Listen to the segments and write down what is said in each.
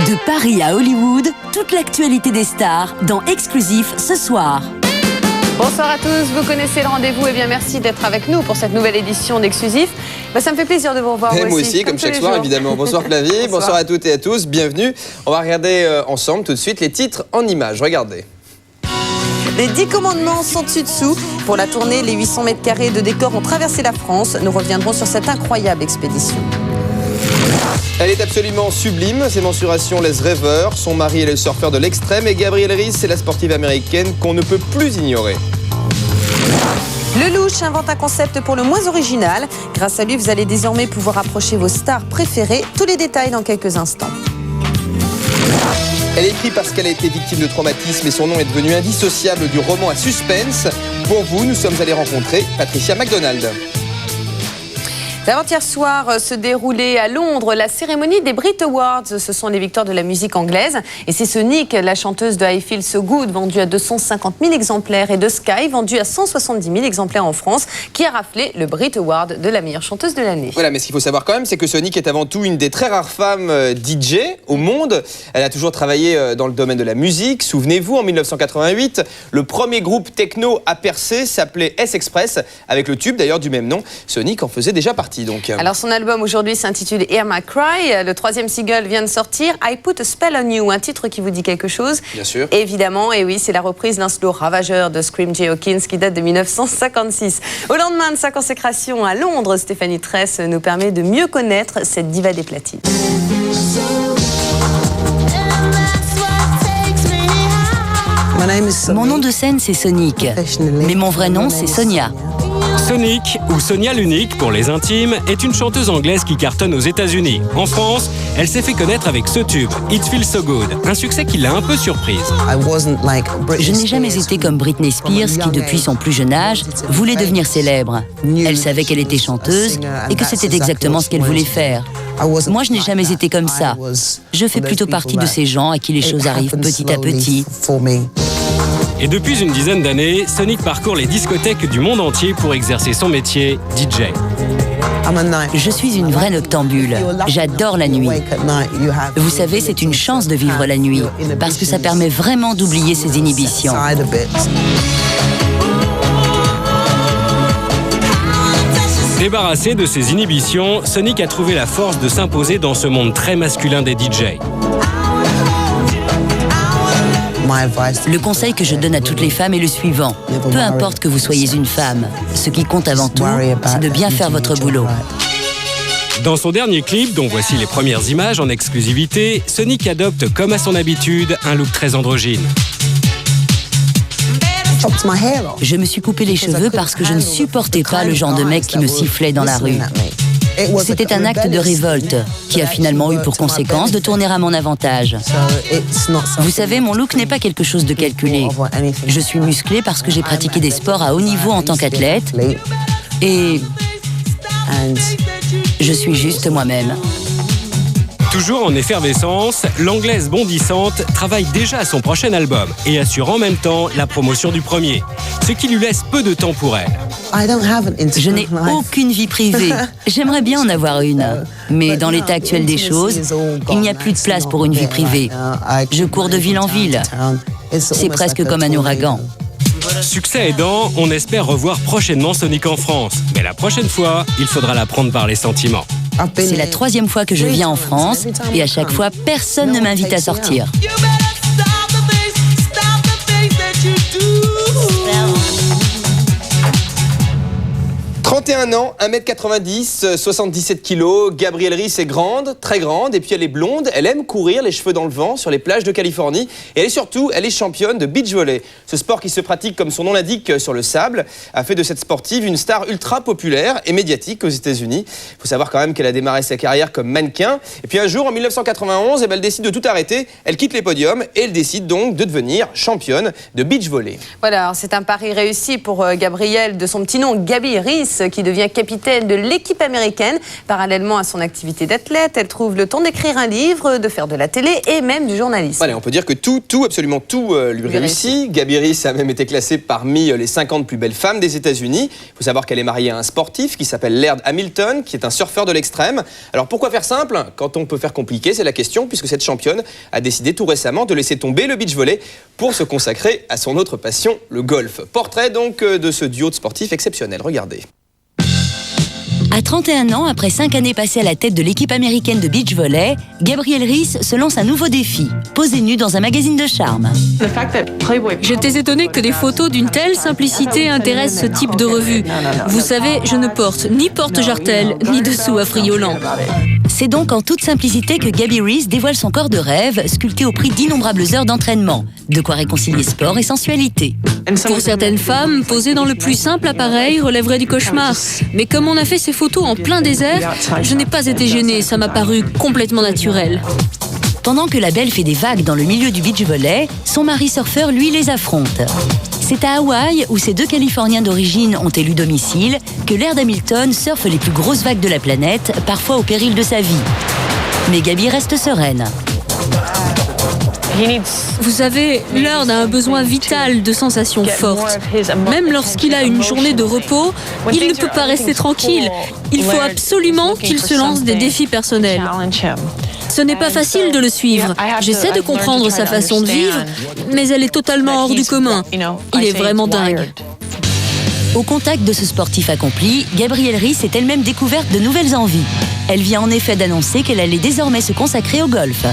De Paris à Hollywood, toute l'actualité des stars dans Exclusif ce soir. Bonsoir à tous, vous connaissez le rendez-vous. Et bien merci d'être avec nous pour cette nouvelle édition d'Exclusif. Ça me fait plaisir de vous revoir. Moi aussi, comme chaque soir évidemment. Bonsoir Flavie, bonsoir à toutes et à tous, bienvenue. On va regarder ensemble tout de suite les titres en images, regardez. Les 10 commandements sont dessus-dessous. Pour la tournée, les 800 mètres carrés de décors ont traversé la France. Nous reviendrons sur cette incroyable expédition. Elle est absolument sublime, ses mensurations laissent rêveur. Son mari est le surfeur de l'extrême et Gabrielle Reece, c'est la sportive américaine qu'on ne peut plus ignorer. Lelouch invente un concept pour le moins original. Grâce à lui, vous allez désormais pouvoir approcher vos stars préférées. Tous les détails dans quelques instants. Elle écrit parce qu'elle a été victime de traumatisme et son nom est devenu indissociable du roman à suspense. Pour vous, nous sommes allés rencontrer Patricia McDonald. Avant-hier soir se déroulait à Londres la cérémonie des Brit Awards. Ce sont les victoires de la musique anglaise. Et c'est Sonic, la chanteuse de I Feel So Good, vendue à 250 000 exemplaires, et de Sky, vendue à 170 000 exemplaires en France, qui a raflé le Brit Award de la meilleure chanteuse de l'année. Voilà, mais ce qu'il faut savoir quand même, c'est que Sonic est avant tout une des très rares femmes DJ au monde. Elle a toujours travaillé dans le domaine de la musique. Souvenez-vous, en 1988, le premier groupe techno à percer s'appelait S-Express, avec le tube d'ailleurs du même nom. Sonic en faisait déjà partie. Donc. Alors son album aujourd'hui s'intitule Hear My Cry. Le 3e single vient de sortir, I Put a Spell on You, un titre qui vous dit quelque chose. Bien sûr. Évidemment, et oui, c'est la reprise d'un slow ravageur de Scream J. Hawkins qui date de 1956. Au lendemain de sa consécration à Londres, Stéphanie Tress nous permet de mieux connaître cette diva des platines. Mon nom de scène c'est Sonic, mais mon vrai nom c'est Sonia. Sonic, ou Sonia l'Unique pour les intimes, est une chanteuse anglaise qui cartonne aux États-Unis. En France, elle s'est fait connaître avec ce tube, It Feels So Good, un succès qui l'a un peu surprise. Je n'ai jamais été comme Britney Spears qui, depuis son plus jeune âge, voulait devenir célèbre. Elle savait qu'elle était chanteuse et que c'était exactement ce qu'elle voulait faire. Moi, je n'ai jamais été comme ça. Je fais plutôt partie de ces gens à qui les choses arrivent petit à petit. Et depuis une dizaine d'années, Sonic parcourt les discothèques du monde entier pour exercer son métier, DJ. Je suis une vraie noctambule. J'adore la nuit. Vous savez, c'est une chance de vivre la nuit, parce que ça permet vraiment d'oublier ses inhibitions. Débarrassé de ses inhibitions, Sonic a trouvé la force de s'imposer dans ce monde très masculin des DJ. Le conseil que je donne à toutes les femmes est le suivant. Peu importe que vous soyez une femme, ce qui compte avant tout, c'est de bien faire votre boulot. Dans son dernier clip, dont voici les premières images en exclusivité, Sonic adopte, comme à son habitude, un look très androgyne. Je me suis coupé les cheveux parce que je ne supportais pas le genre de mec qui me sifflait dans la rue. C'était un acte de révolte qui a finalement eu pour conséquence de tourner à mon avantage. Vous savez, mon look n'est pas quelque chose de calculé. Je suis musclée parce que j'ai pratiqué des sports à haut niveau en tant qu'athlète et je suis juste moi-même. Toujours en effervescence, l'anglaise bondissante travaille déjà à son prochain album et assure en même temps la promotion du premier, ce qui lui laisse peu de temps pour elle. Je n'ai aucune vie privée. J'aimerais bien en avoir une. Mais dans l'état actuel des choses, il n'y a plus de place pour une vie privée. Je cours de ville en ville. C'est presque comme un ouragan. Succès aidant, on espère revoir prochainement Sonic en France. Mais la prochaine fois, il faudra la prendre par les sentiments. C'est la 3e fois que je viens en France et à chaque fois, personne ne m'invite à sortir. 31 ans, 1m90, 77 kg, Gabrielle Reece est grande, très grande, et puis elle est blonde, elle aime courir les cheveux dans le vent sur les plages de Californie, et elle est championne de beach volley. Ce sport qui se pratique, comme son nom l'indique, sur le sable, a fait de cette sportive une star ultra populaire et médiatique aux États-Unis. Il faut savoir quand même qu'elle a démarré sa carrière comme mannequin, et puis un jour, en 1991, elle décide de tout arrêter, elle quitte les podiums, et elle décide donc de devenir championne de beach volley. Voilà, c'est un pari réussi pour Gabrielle, de son petit nom Gabi Reece, qui devient capitaine de l'équipe américaine. Parallèlement à son activité d'athlète, elle trouve le temps d'écrire un livre, de faire de la télé et même du journalisme. Voilà, on peut dire que absolument tout lui réussit. Gaby Reese a même été classée parmi les 50 plus belles femmes des États-Unis. Il faut savoir qu'elle est mariée à un sportif qui s'appelle Laird Hamilton, qui est un surfeur de l'extrême. Alors pourquoi faire simple quand on peut faire compliqué, c'est la question, puisque cette championne a décidé tout récemment de laisser tomber le beach volley pour se consacrer à son autre passion, le golf. Portrait donc de ce duo de sportifs exceptionnel. Regardez. À 31 ans, après 5 années passées à la tête de l'équipe américaine de beach volley, Gabrielle Reese se lance un nouveau défi, poser nue dans un magazine de charme. J'étais étonnée que des photos d'une telle simplicité intéressent ce type de revue. Vous savez, je ne porte ni porte-jartel, ni dessous affriolant. C'est donc en toute simplicité que Gaby Reese dévoile son corps de rêve, sculpté au prix d'innombrables heures d'entraînement. De quoi réconcilier sport et sensualité. Pour certaines femmes, poser dans le plus simple appareil relèverait du cauchemar. Mais comme on a fait ces photos en plein désert, je n'ai pas été gênée, ça m'a paru complètement naturel. Pendant que la belle fait des vagues dans le milieu du beach volley, son mari surfeur, lui, les affronte. C'est à Hawaï, où ces deux Californiens d'origine ont élu domicile, que Laird Hamilton surfe les plus grosses vagues de la planète, parfois au péril de sa vie. Mais Gaby reste sereine. Vous savez, Laird a un besoin vital de sensations fortes. Même lorsqu'il a une journée de repos, il ne peut pas rester tranquille. Il faut absolument qu'il se lance des défis personnels. Ce n'est pas facile de le suivre. J'essaie de comprendre sa façon de vivre, mais elle est totalement hors du commun. Il est vraiment dingue. Au contact de ce sportif accompli, Gabrielle Reese est elle-même découverte de nouvelles envies. Elle vient en effet d'annoncer qu'elle allait désormais se consacrer au golf.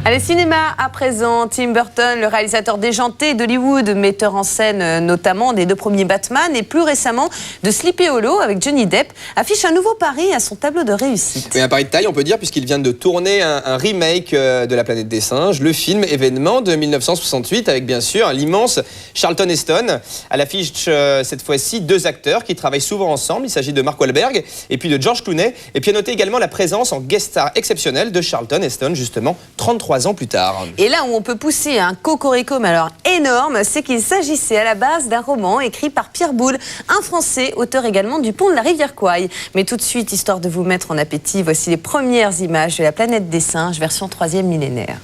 Allez, cinéma à présent. Tim Burton, le réalisateur déjanté d'Hollywood, metteur en scène notamment des 2 premiers Batman et plus récemment de Sleepy Hollow avec Johnny Depp, affiche un nouveau pari à son tableau de réussite. Et un pari de taille, on peut dire, puisqu'il vient de tourner un remake de La Planète des Singes, le film événement de 1968, avec bien sûr l'immense Charlton Heston. À l'affiche, cette fois-ci, 2 acteurs qui travaillent souvent ensemble. Il s'agit de Mark Wahlberg et puis de George Clooney. Et puis à noter également la présence en guest star exceptionnelle de Charlton Heston, justement, 33 ans plus tard. Et là où on peut pousser un cocorico, mais alors énorme, c'est qu'il s'agissait à la base d'un roman écrit par Pierre Boulle, un Français, auteur également du Pont de la rivière Kwai. Mais tout de suite, histoire de vous mettre en appétit, voici les premières images de La Planète des Singes, version 3e millénaire.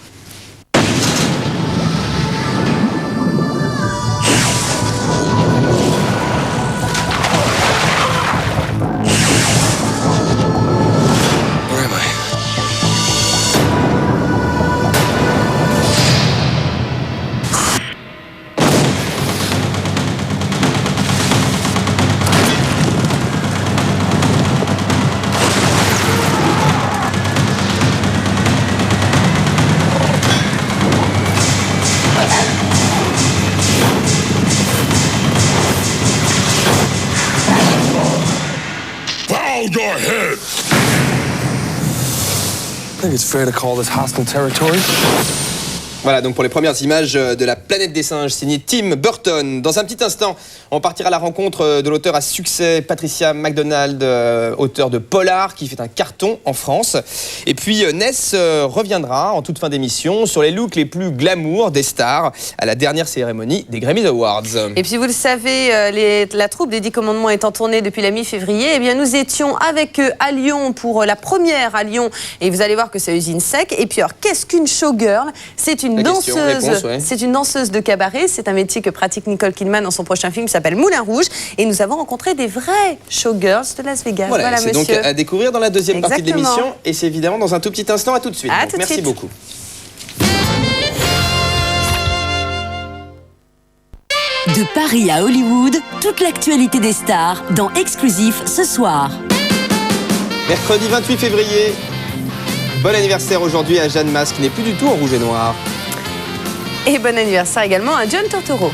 Your head. I think it's fair to call this hostile territory. Voilà donc pour les premières images de La Planète des Singes, signé Tim Burton. Dans un petit instant, on partira à la rencontre de l'auteur à succès Patricia McDonald, auteur de Polar, qui fait un carton en France. Et puis Ness reviendra en toute fin d'émission sur les looks les plus glamour des stars à la dernière cérémonie des Grammy Awards. Et puis vous le savez, la troupe des 10 commandements étant tournée depuis la mi-février, eh bien nous étions avec eux à Lyon pour la première à Lyon. Et vous allez voir que c'est usine sec. Et puis alors, qu'est-ce qu'une showgirl? C'est une danseuse, c'est une danseuse de cabaret. C'est un métier que pratique Nicole Kidman dans son prochain film qui s'appelle Moulin Rouge. Et nous avons rencontré des vrais showgirls de Las Vegas. Voilà c'est donc à découvrir dans la deuxième partie de Exactement. l'émission. Et c'est évidemment dans un tout petit instant. À tout de suite. À Donc, tout de merci suite. beaucoup. De Paris à Hollywood, toute l'actualité des stars dans Exclusif ce soir. Mercredi 28 février. Bon anniversaire aujourd'hui à Jeanne Mas, qui n'est plus du tout en rouge et noir. Et bon anniversaire également à John Turturro.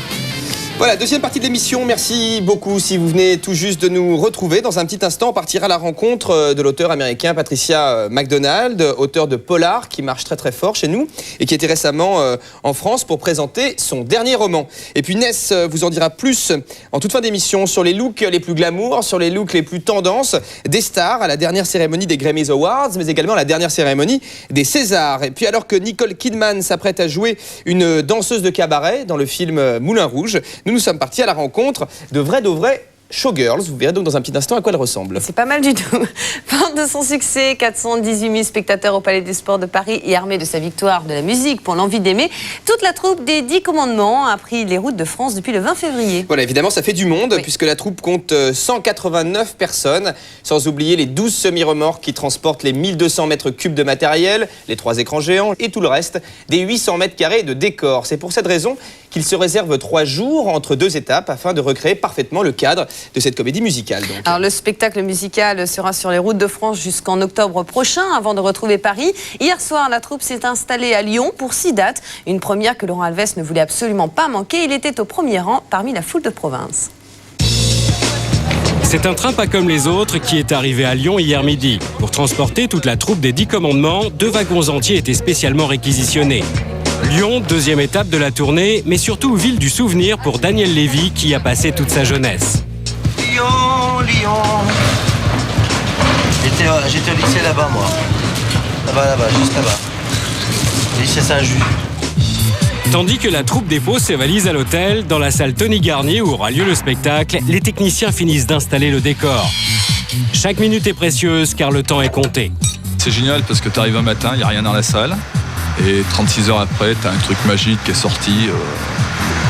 Voilà, deuxième partie de l'émission. Merci beaucoup si vous venez tout juste de nous retrouver. Dans un petit instant, on partira à la rencontre de l'auteur américain Patricia McDonald, auteur de Polar, qui marche très très fort chez nous et qui était récemment en France pour présenter son dernier roman. Et puis Ness vous en dira plus en toute fin d'émission sur les looks les plus glamour, sur les looks les plus tendances des stars à la dernière cérémonie des Grammy Awards, mais également à la dernière cérémonie des Césars. Et puis alors que Nicole Kidman s'apprête à jouer une danseuse de cabaret dans le film Moulin Rouge, nous sommes partis à la rencontre de vrais Showgirls. Vous verrez donc dans un petit instant à quoi elle ressemble. C'est pas mal du tout. Fort de son succès, 418 000 spectateurs au Palais des Sports de Paris et armée de sa victoire de la musique pour l'envie d'aimer, toute la troupe des 10 commandements a pris les routes de France depuis le 20 février. Voilà, évidemment, ça fait du monde puisque la troupe compte 189 personnes, sans oublier les 12 semi-remorques qui transportent les 1200 mètres cubes de matériel, les 3 écrans géants et tout le reste, des 800 mètres carrés de décors. C'est pour cette raison qu'ils se réservent 3 jours entre 2 étapes afin de recréer parfaitement le cadre de cette comédie musicale. Donc. Alors le spectacle musical sera sur les routes de France jusqu'en octobre prochain avant de retrouver Paris. Hier soir, la troupe s'est installée à Lyon pour 6 dates. Une première que Laurent Alves ne voulait absolument pas manquer. Il était au premier rang parmi la foule de province. C'est un train pas comme les autres qui est arrivé à Lyon hier midi. Pour transporter toute la troupe des 10 commandements, 2 wagons entiers étaient spécialement réquisitionnés. Lyon, 2e étape de la tournée, mais surtout ville du souvenir pour Daniel Lévy qui a passé toute sa jeunesse. Lyon. J'étais au lycée là-bas, moi. Là-bas, juste là-bas. Lycée Saint-Just. Tandis que la troupe dépose ses valises à l'hôtel, dans la salle Tony Garnier où aura lieu le spectacle, les techniciens finissent d'installer le décor. Chaque minute est précieuse car le temps est compté. C'est génial parce que tu arrives un matin, il n'y a rien dans la salle. Et 36 heures après, tu as un truc magique qui est sorti.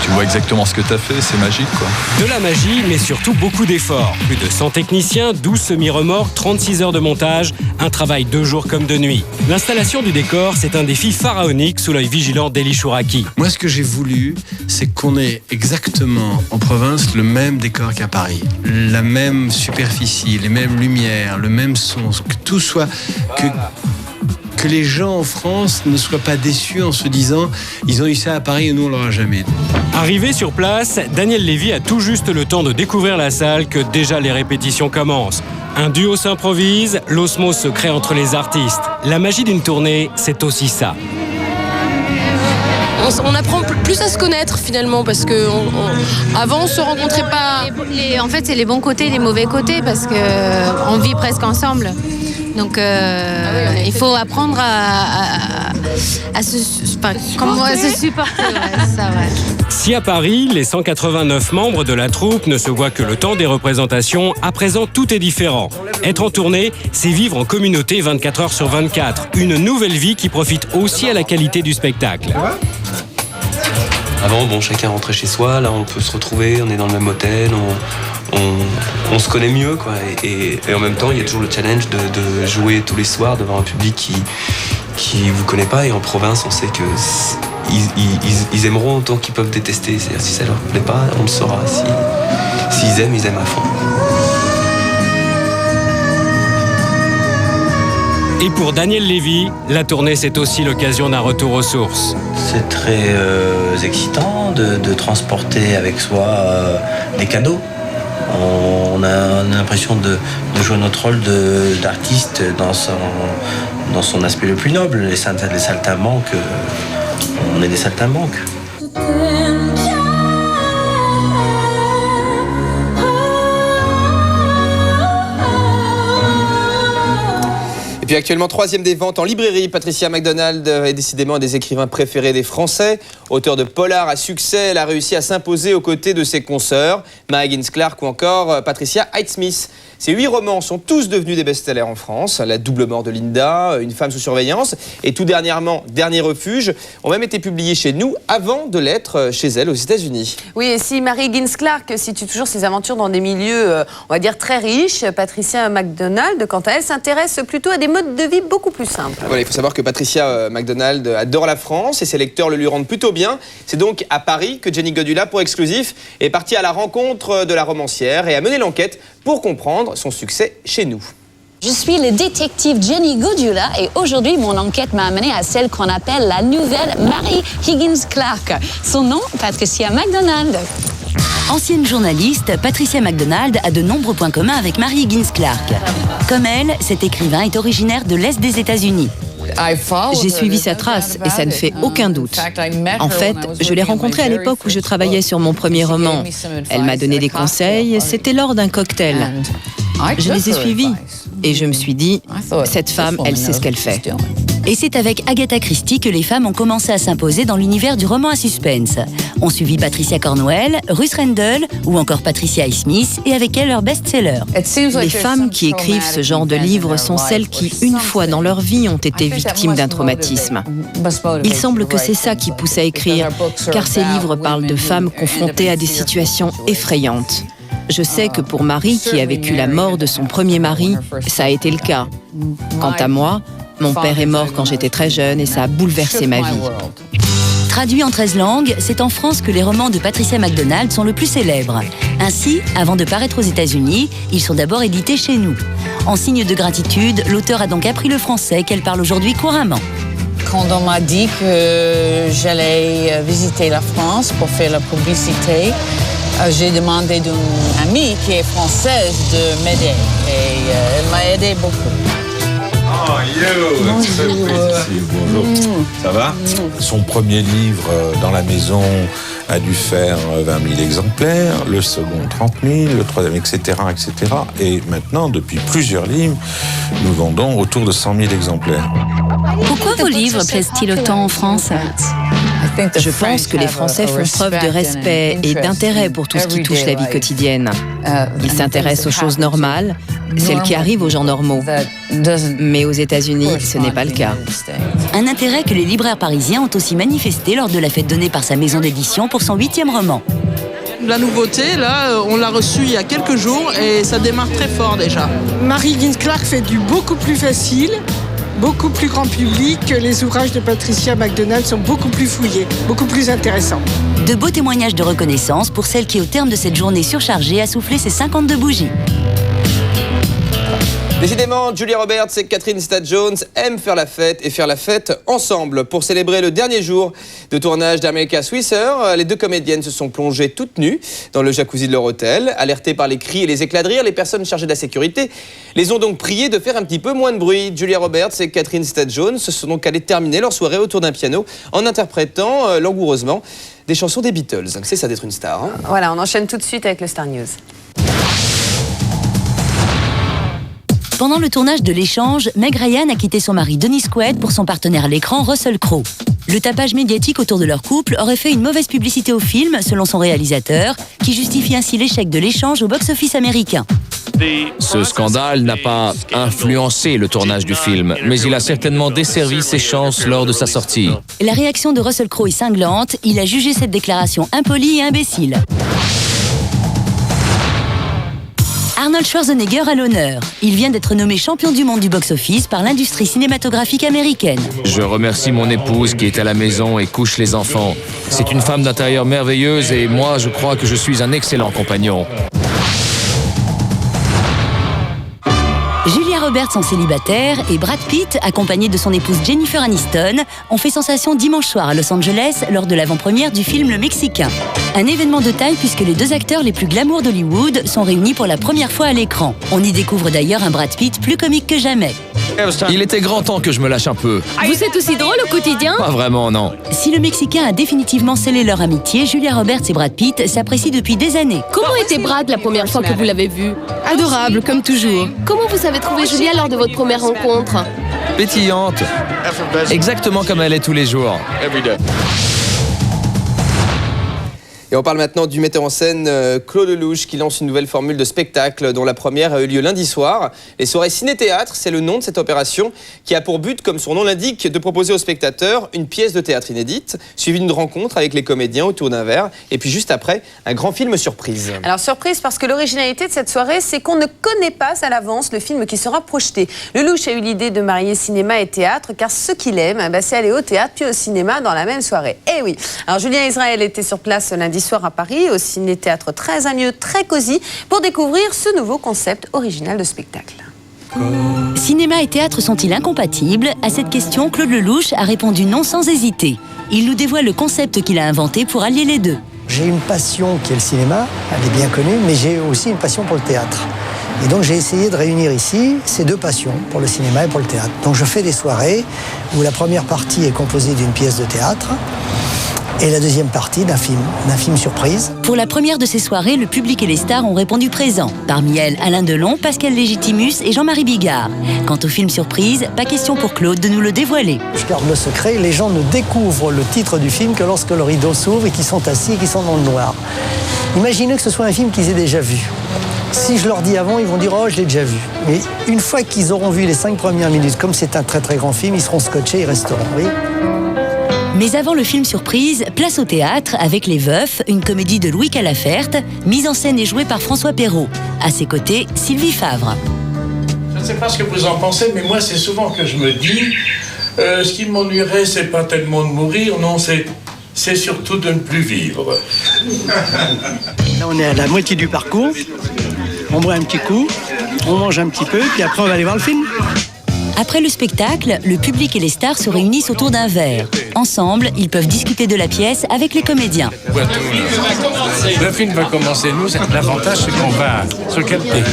Tu vois exactement ce que tu as fait, c'est magique, quoi. De la magie, mais surtout beaucoup d'efforts. Plus de 100 techniciens, 12 semi-remorques, 36 heures de montage, un travail 2 jours comme de nuit. L'installation du décor, c'est un défi pharaonique sous l'œil vigilant d'Eli Chouraki. Moi, ce que j'ai voulu, c'est qu'on ait exactement en province le même décor qu'à Paris. La même superficie, les mêmes lumières, le même son, que tout soit... Que les gens en France ne soient pas déçus en se disant ils ont eu ça à Paris et nous on l'aura jamais. Arrivé sur place, Daniel Lévy a tout juste le temps de découvrir la salle que déjà les répétitions commencent. Un duo s'improvise, l'osmose se crée entre les artistes. La magie d'une tournée, c'est aussi ça. On apprend plus à se connaître finalement parce que avant on se rencontrait pas. En fait, c'est les bons côtés et les mauvais côtés parce que on vit presque ensemble. Donc il faut apprendre à se supporter. Ça, ouais. Si à Paris, les 189 membres de la troupe ne se voient que le temps des représentations, à présent tout est différent. Être en tournée, c'est vivre en communauté 24 heures sur 24. Une nouvelle vie qui profite aussi à la qualité du spectacle. Avant, chacun rentrait chez soi, là on peut se retrouver, on est dans le même hôtel, on se connaît mieux, quoi. Et en même temps, il y a toujours le challenge de jouer tous les soirs devant un public qui vous connaît pas. Et en province, on sait que ils aimeront autant qu'ils peuvent détester. C'est-à-dire, si ça leur plaît pas, on le saura. S'ils aiment, ils aiment à fond. Et pour Daniel Lévy, la tournée, c'est aussi l'occasion d'un retour aux sources. C'est très excitant de transporter avec soi des cadeaux. On a l'impression de jouer notre rôle d'artiste dans son aspect le plus noble. Les saltimbanques, on est des saltimbanques. Et puis actuellement 3e des ventes en librairie, Patricia McDonald est décidément un des écrivains préférés des Français. Auteur de polars à succès, elle a réussi à s'imposer aux côtés de ses consoeurs, Mary Higgins Clark ou encore Patricia Highsmith. Ces 8 romans sont tous devenus des best-sellers en France. La double mort de Linda, Une femme sous surveillance et tout dernièrement Dernier refuge ont même été publiés chez nous avant de l'être chez elle aux États-Unis. Oui, et si Mary Higgins Clark situe toujours ses aventures dans des milieux, on va dire, très riches, Patricia McDonald, quant à elle, s'intéresse plutôt à des modes de vie beaucoup plus simples. Voilà, il faut savoir que Patricia McDonald adore la France et ses lecteurs le lui rendent plutôt bien. C'est donc à Paris que Jenny Godula, pour Exclusif, est partie à la rencontre de la romancière et a mené l'enquête pour comprendre son succès chez nous. Je suis le détective Jenny Godula et aujourd'hui, mon enquête m'a amené à celle qu'on appelle la nouvelle Mary Higgins Clark. Son nom, Patricia McDonald. Ancienne journaliste, Patricia McDonald a de nombreux points communs avec Mary Higgins Clark. Comme elle, cet écrivain est originaire de l'Est des États-Unis. J'ai suivi sa trace et ça ne fait aucun doute. En fait, je l'ai rencontrée à l'époque où je travaillais sur mon premier roman. Elle m'a donné des conseils, c'était lors d'un cocktail. Je les ai suivis et je me suis dit, cette femme, elle sait ce qu'elle fait. Et c'est avec Agatha Christie que les femmes ont commencé à s'imposer dans l'univers du roman à suspense. On suivi Patricia Cornwell, Ruth Rendell ou encore Patricia Highsmith et avec elle leur best-seller. Les femmes qui écrivent ce genre de livres sont celles qui, une fois dans leur vie, ont été victimes d'un traumatisme. Il semble que c'est ça qui pousse à écrire, car ces livres parlent de femmes confrontées à des situations effrayantes. Je sais que pour Marie, qui a vécu la mort de son premier mari, ça a été le cas. Quant à moi, mon père est mort quand j'étais très jeune et ça a bouleversé ma vie. Traduit en 13 langues, c'est en France que les romans de Patricia MacDonald sont le plus célèbres. Ainsi, avant de paraître aux États-Unis, ils sont d'abord édités chez nous. En signe de gratitude, l'auteur a donc appris le français qu'elle parle aujourd'hui couramment. Quand on m'a dit que j'allais visiter la France pour faire la publicité, j'ai demandé d'une amie qui est française de m'aider et elle m'a aidé beaucoup. Oh, yo, bonjour. Ça va? Son premier livre, Dans la maison, a dû faire 20 000 exemplaires, le second 30 000, le troisième, etc., etc. Et maintenant, depuis plusieurs livres, nous vendons autour de 100 000 exemplaires. Pourquoi vos livres plaisent-ils autant en France ? Je pense que les Français font preuve de respect et d'intérêt pour tout ce qui touche la vie quotidienne. Ils s'intéressent aux choses normales, celles qui arrivent aux gens normaux. Mais aux États-Unis, ce n'est pas le cas. Un intérêt que les libraires parisiens ont aussi manifesté lors de la fête donnée par sa maison d'édition pour son 8e roman. La nouveauté, là, on l'a reçue il y a quelques jours et ça démarre très fort déjà. Mary Higgins Clark fait du beaucoup plus facile, beaucoup plus grand public. Les ouvrages de Patricia MacDonald sont beaucoup plus fouillés, beaucoup plus intéressants. De beaux témoignages de reconnaissance pour celle qui, au terme de cette journée surchargée, a soufflé ses 52 bougies. Décidément, Julia Roberts et Catherine Zeta-Jones aiment faire la fête et faire la fête ensemble. Pour célébrer le dernier jour de tournage d'America Swisher, les deux comédiennes se sont plongées toutes nues dans le jacuzzi de leur hôtel. Alertées par les cris et les éclats de rire, les personnes chargées de la sécurité les ont donc priées de faire un petit peu moins de bruit. Julia Roberts et Catherine Zeta-Jones se sont donc allées terminer leur soirée autour d'un piano en interprétant langoureusement des chansons des Beatles. C'est ça d'être une star. Hein. Voilà, on enchaîne tout de suite avec le Star News. Pendant le tournage de L'échange, Meg Ryan a quitté son mari Dennis Quaid pour son partenaire à l'écran Russell Crowe. Le tapage médiatique autour de leur couple aurait fait une mauvaise publicité au film, selon son réalisateur, qui justifie ainsi l'échec de L'échange au box-office américain. Ce scandale n'a pas influencé le tournage du film, mais il a certainement desservi ses chances lors de sa sortie. La réaction de Russell Crowe est cinglante. Il a jugé cette déclaration impolie et imbécile. Arnold Schwarzenegger à l'honneur. Il vient d'être nommé champion du monde du box-office par l'industrie cinématographique américaine. Je remercie mon épouse qui est à la maison et couche les enfants. C'est une femme d'intérieur merveilleuse et moi, je crois que je suis un excellent compagnon. Julia Roberts en célibataire et Brad Pitt, accompagné de son épouse Jennifer Aniston, ont fait sensation dimanche soir à Los Angeles lors de l'avant-première du film Le Mexicain. Un événement de taille puisque les deux acteurs les plus glamour d'Hollywood sont réunis pour la première fois à l'écran. On y découvre d'ailleurs un Brad Pitt plus comique que jamais. Il était grand temps que je me lâche un peu. Vous êtes aussi drôle au quotidien ? Pas vraiment, non. Si Le Mexicain a définitivement scellé leur amitié, Julia Roberts et Brad Pitt s'apprécient depuis des années. Comment était Brad la première fois que vous l'avez vu ? Adorable, comme toujours. Comment vous avez trouvé Julia lors de votre première rencontre ? Pétillante. Exactement comme elle est tous les jours. Et on parle maintenant du metteur en scène Claude Lelouch qui lance une nouvelle formule de spectacle dont la première a eu lieu lundi soir. Les soirées ciné-théâtre, c'est le nom de cette opération qui a pour but, comme son nom l'indique, de proposer aux spectateurs une pièce de théâtre inédite, suivie d'une rencontre avec les comédiens autour d'un verre, et puis juste après, un grand film surprise. Alors surprise parce que l'originalité de cette soirée, c'est qu'on ne connaît pas à l'avance le film qui sera projeté. Lelouch a eu l'idée de marier cinéma et théâtre, car ce qu'il aime, c'est aller au théâtre puis au cinéma dans la même soirée. Eh oui. Alors Julien Israël était sur place lundi soir à Paris, au ciné-théâtre très amieux, très cosy, pour découvrir ce nouveau concept original de spectacle. Cinéma et théâtre sont-ils incompatibles ? À cette question, Claude Lelouch a répondu non sans hésiter. Il nous dévoile le concept qu'il a inventé pour allier les deux. J'ai une passion qui est le cinéma, elle est bien connue, mais j'ai aussi une passion pour le théâtre. Et donc j'ai essayé de réunir ici ces deux passions, pour le cinéma et pour le théâtre. Donc je fais des soirées où la première partie est composée d'une pièce de théâtre, et la deuxième partie d'un film surprise. Pour la première de ces soirées, le public et les stars ont répondu présent. Parmi elles, Alain Delon, Pascal Légitimus et Jean-Marie Bigard. Quant au film surprise, pas question pour Claude de nous le dévoiler. Je garde le secret, les gens ne découvrent le titre du film que lorsque le rideau s'ouvre et qu'ils sont assis et qu'ils sont dans le noir. Imaginez que ce soit un film qu'ils aient déjà vu. Si je leur dis avant, ils vont dire « Oh, je l'ai déjà vu ». Mais une fois qu'ils auront vu les 5 premières minutes, comme c'est un très très grand film, ils seront scotchés, ils resteront. Oui. Mais avant le film surprise, place au théâtre avec Les Veufs, une comédie de Louis Calaferte, mise en scène et jouée par François Perrault. À ses côtés, Sylvie Favre. Je ne sais pas ce que vous en pensez, mais moi c'est souvent que je me dis ce qui m'ennuierait, c'est pas tellement de mourir, non, c'est surtout de ne plus vivre. Là, on est à la moitié du parcours. On boit un petit coup, on mange un petit peu, puis après on va aller voir le film. Après le spectacle, le public et les stars se réunissent autour d'un verre. Ensemble, ils peuvent discuter de la pièce avec les comédiens. Le film va commencer, nous, l'avantage c'est qu'on va se capter.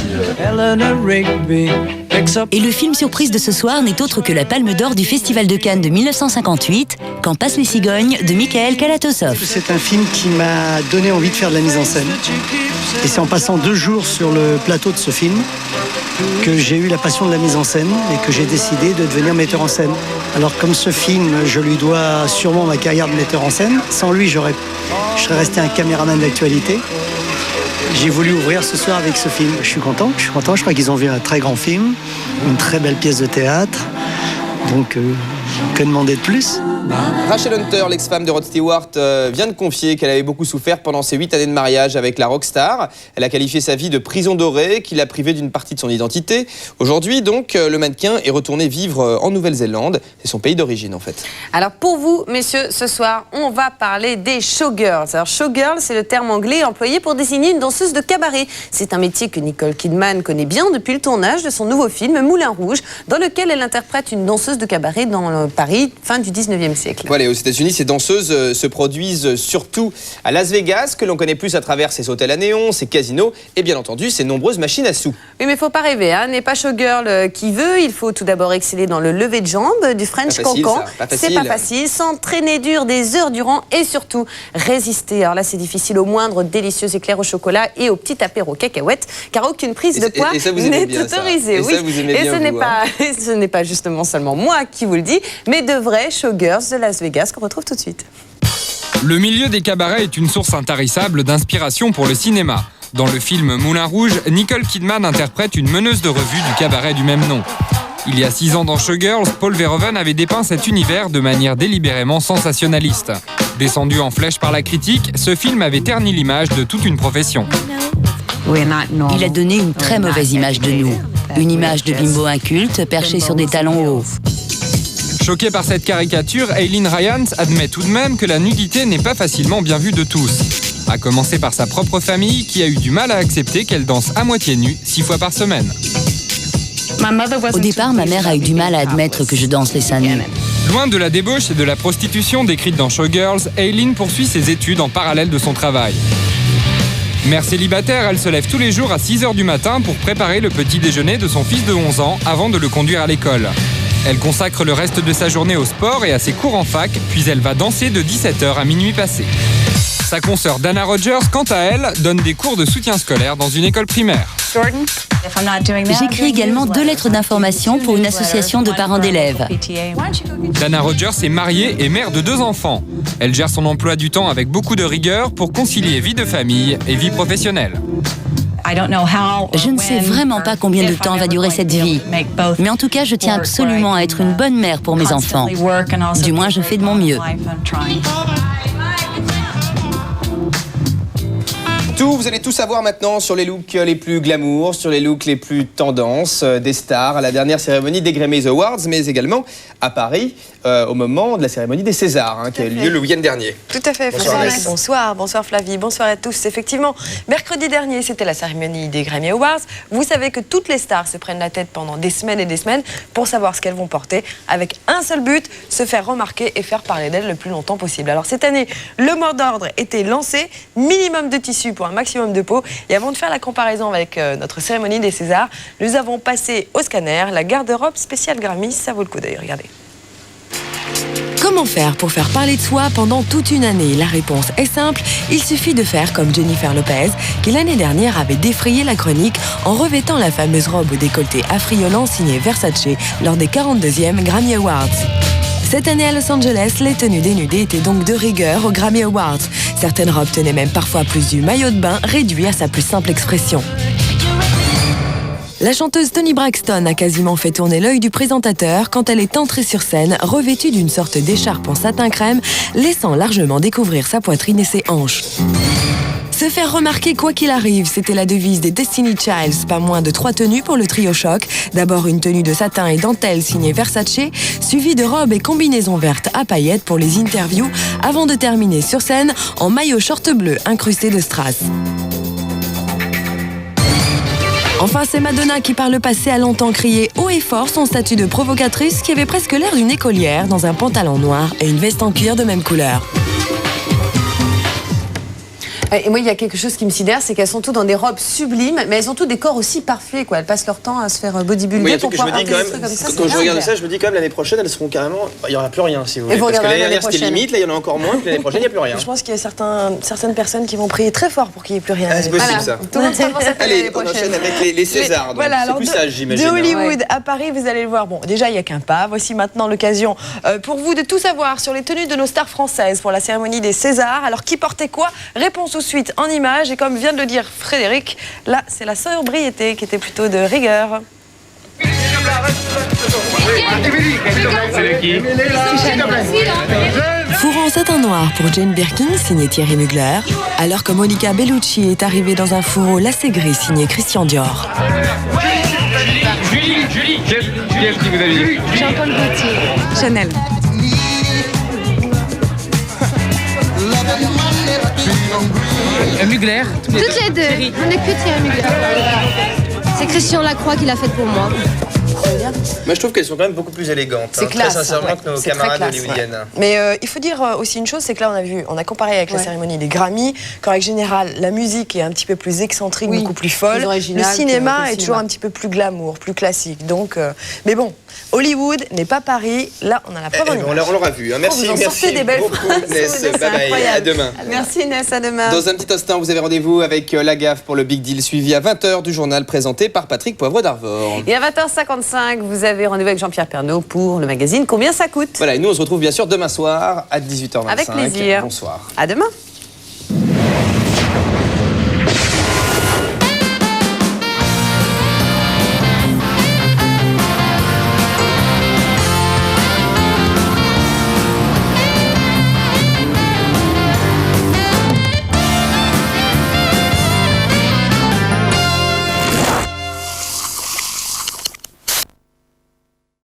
Et le film surprise de ce soir n'est autre que la Palme d'Or du Festival de Cannes de 1958, Quand passent les cigognes, de Michael Kalatosov. C'est un film qui m'a donné envie de faire de la mise en scène. Et c'est en passant 2 jours sur le plateau de ce film que j'ai eu la passion de la mise en scène et que j'ai décidé de devenir metteur en scène. Alors comme ce film, je lui dois sûrement ma carrière de metteur en scène. Sans lui, je serais resté un caméraman d'actualité. J'ai voulu ouvrir ce soir avec ce film. Je suis content. Je crois qu'ils ont vu un très grand film, une très belle pièce de théâtre. Donc, que demander de plus ? Rachel Hunter, l'ex-femme de Rod Stewart, vient de confier qu'elle avait beaucoup souffert pendant ses 8 années de mariage avec la rockstar. Elle a qualifié sa vie de prison dorée, qui l'a privée d'une partie de son identité. Aujourd'hui, donc, le mannequin est retourné vivre en Nouvelle-Zélande. C'est son pays d'origine, en fait. Alors, pour vous, messieurs, ce soir, on va parler des showgirls. Alors, showgirl, c'est le terme anglais employé pour désigner une danseuse de cabaret. C'est un métier que Nicole Kidman connaît bien depuis le tournage de son nouveau film Moulin Rouge, dans lequel elle interprète une danseuse de cabaret dans Paris, fin du 19e siècle. Voilà, aux États-Unis, ces danseuses se produisent surtout à Las Vegas, que l'on connaît plus à travers ses hôtels à néon, ses casinos et bien entendu ses nombreuses machines à sous. Oui, mais il ne faut pas rêver, hein. N'est pas showgirl qui veut. Il faut tout d'abord exceller dans le lever de jambes, du French cancan. C'est pas facile. S'entraîner dur des heures durant et surtout résister. Alors là, c'est difficile au moindre délicieux éclair au chocolat et au petit apéro cacahuètes, car aucune prise de poids n'est autorisée. Oui. Et ce n'est pas justement seulement moi qui vous le dis, mais de vrais showgirls de Las Vegas qu'on retrouve tout de suite. Le milieu des cabarets est une source intarissable d'inspiration pour le cinéma. Dans le film Moulin Rouge, Nicole Kidman interprète une meneuse de revue du cabaret du même nom. Il y a 6 ans dans Showgirls, Paul Verhoeven avait dépeint cet univers de manière délibérément sensationnaliste. Descendu en flèche par la critique, ce film avait terni l'image de toute une profession. Il a donné une très mauvaise image de nous. Une image de bimbo inculte perché sur des talons hauts. Choquée par cette caricature, Aileen Ryans admet tout de même que la nudité n'est pas facilement bien vue de tous. À commencer par sa propre famille qui a eu du mal à accepter qu'elle danse à moitié nue 6 fois par semaine. Au départ, ma mère a eu du mal à admettre que je danse les seins nus. Loin de la débauche et de la prostitution décrite dans Showgirls, Aileen poursuit ses études en parallèle de son travail. Mère célibataire, elle se lève tous les jours à 6h du matin pour préparer le petit déjeuner de son fils de 11 ans avant de le conduire à l'école. Elle consacre le reste de sa journée au sport et à ses cours en fac, puis elle va danser de 17h à minuit passé. Sa consoeur Dana Rogers, quant à elle, donne des cours de soutien scolaire dans une école primaire. J'écris également 2 lettres d'information pour une association de parents d'élèves. Dana Rogers est mariée et mère de 2 enfants. Elle gère son emploi du temps avec beaucoup de rigueur pour concilier vie de famille et vie professionnelle. Je ne sais vraiment pas combien de temps va durer cette vie. Mais en tout cas, je tiens absolument à être une bonne mère pour mes enfants. Du moins, je fais de mon mieux. Vous allez tout savoir maintenant sur les looks les plus glamour, sur les looks les plus tendances des stars à la dernière cérémonie des Grammy Awards, mais également à Paris au moment de la cérémonie des Césars qui a eu lieu le week-end dernier. Tout à fait. Bonsoir Flavie, bonsoir à tous. Effectivement, mercredi dernier, c'était la cérémonie des Grammy Awards. Vous savez que toutes les stars se prennent la tête pendant des semaines et des semaines pour savoir ce qu'elles vont porter, avec un seul but, se faire remarquer et faire parler d'elles le plus longtemps possible. Alors cette année, le mot d'ordre était lancé, minimum de tissu pour un maximum de peau. Et avant de faire la comparaison avec notre cérémonie des Césars, nous avons passé au scanner la garde-robe spéciale Grammy. Ça vaut le coup d'œil, regardez. Comment faire pour faire parler de soi pendant toute une année? La réponse est simple, il suffit de faire comme Jennifer Lopez, qui l'année dernière avait défrayé la chronique en revêtant la fameuse robe au décolleté affriolant signée Versace lors des 42e Grammy Awards. Cette année à Los Angeles, les tenues dénudées étaient donc de rigueur aux Grammy Awards. Certaines robes tenaient même parfois plus du maillot de bain réduit à sa plus simple expression. La chanteuse Toni Braxton a quasiment fait tourner l'œil du présentateur quand elle est entrée sur scène revêtue d'une sorte d'écharpe en satin crème, laissant largement découvrir sa poitrine et ses hanches. Se faire remarquer quoi qu'il arrive, c'était la devise des Destiny Childs. Pas moins de 3 tenues pour le trio choc. D'abord une tenue de satin et dentelle signée Versace, suivie de robes et combinaisons vertes à paillettes pour les interviews, avant de terminer sur scène en maillot short bleu incrusté de strass. Enfin, c'est Madonna qui par le passé a longtemps crié haut et fort son statut de provocatrice qui avait presque l'air d'une écolière dans un pantalon noir et une veste en cuir de même couleur. Et moi, il y a quelque chose qui me sidère, c'est qu'elles sont toutes dans des robes sublimes, mais elles ont toutes des corps aussi parfaits, quoi. Elles passent leur temps à se faire bodybuilder. Oui, il y a un truc que je me dis quand même, quand je regarde ça, je me dis quand même l'année prochaine, elles seront carrément. Il n'y aura plus rien, si vous voulez. Parce que l'année dernière, c'était limite, là, il y en a encore moins, puis l'année prochaine, il n'y a plus rien. Je pense qu'il y a certaines personnes qui vont prier très fort pour qu'il n'y ait plus rien. Ah, c'est possible, ça. Tout le monde sera pour cette Allez, on enchaîne avec les Césars. Voilà, c'est plus sage, j'imagine. De Hollywood à Paris, vous allez le voir. Bon, déjà, il n'y a qu'un pas. Voici maintenant l'occasion pour vous de tout savoir sur les tenues de nos stars françaises pour la cérémonie des Césars. Alors, qui portait quoi? Réponse tout de suite en images. Et comme vient de le dire Frédéric, là, c'est la sobriété qui était plutôt de rigueur. Fourreau en satin noir pour Jane Birkin, signé Thierry Mugler, alors que Monica Bellucci est arrivée dans un fourreau lacé gris signé Christian Dior. Julie, qu'est-ce que vous avez dit? Jean-Paul Gaultier. Chanel. Mugler. Toutes les deux. On n'est que Thierry Mugler. C'est Christian Lacroix qui l'a faite pour moi. Moi, je trouve qu'elles sont quand même beaucoup plus élégantes. C'est classe, très sincèrement, que nos camarades hollywoodiennes. Ouais. Mais il faut dire aussi une chose, c'est que là, on a comparé avec la cérémonie des Grammy, qu'en règle générale, la musique est un petit peu plus excentrique, beaucoup plus folle. Le cinéma est toujours un petit peu plus glamour, plus classique. Donc, mais bon, Hollywood n'est pas Paris. Là, on a la preuve en image. On l'aura vu. Merci, merci des belles beaucoup, Ness. Bye bye. À demain. Merci Ness, à demain. Dans un petit instant, vous avez rendez-vous avec La Gaffe pour le Big Deal, suivi à 20h du journal présenté par Patrick Poivre d'Arvor. Et à 20h55, vous avez rendez-vous avec Jean-Pierre Pernaut pour le magazine Combien ça coûte? Voilà, et nous on se retrouve bien sûr demain soir à 18h25. Avec plaisir. Bonsoir. À demain.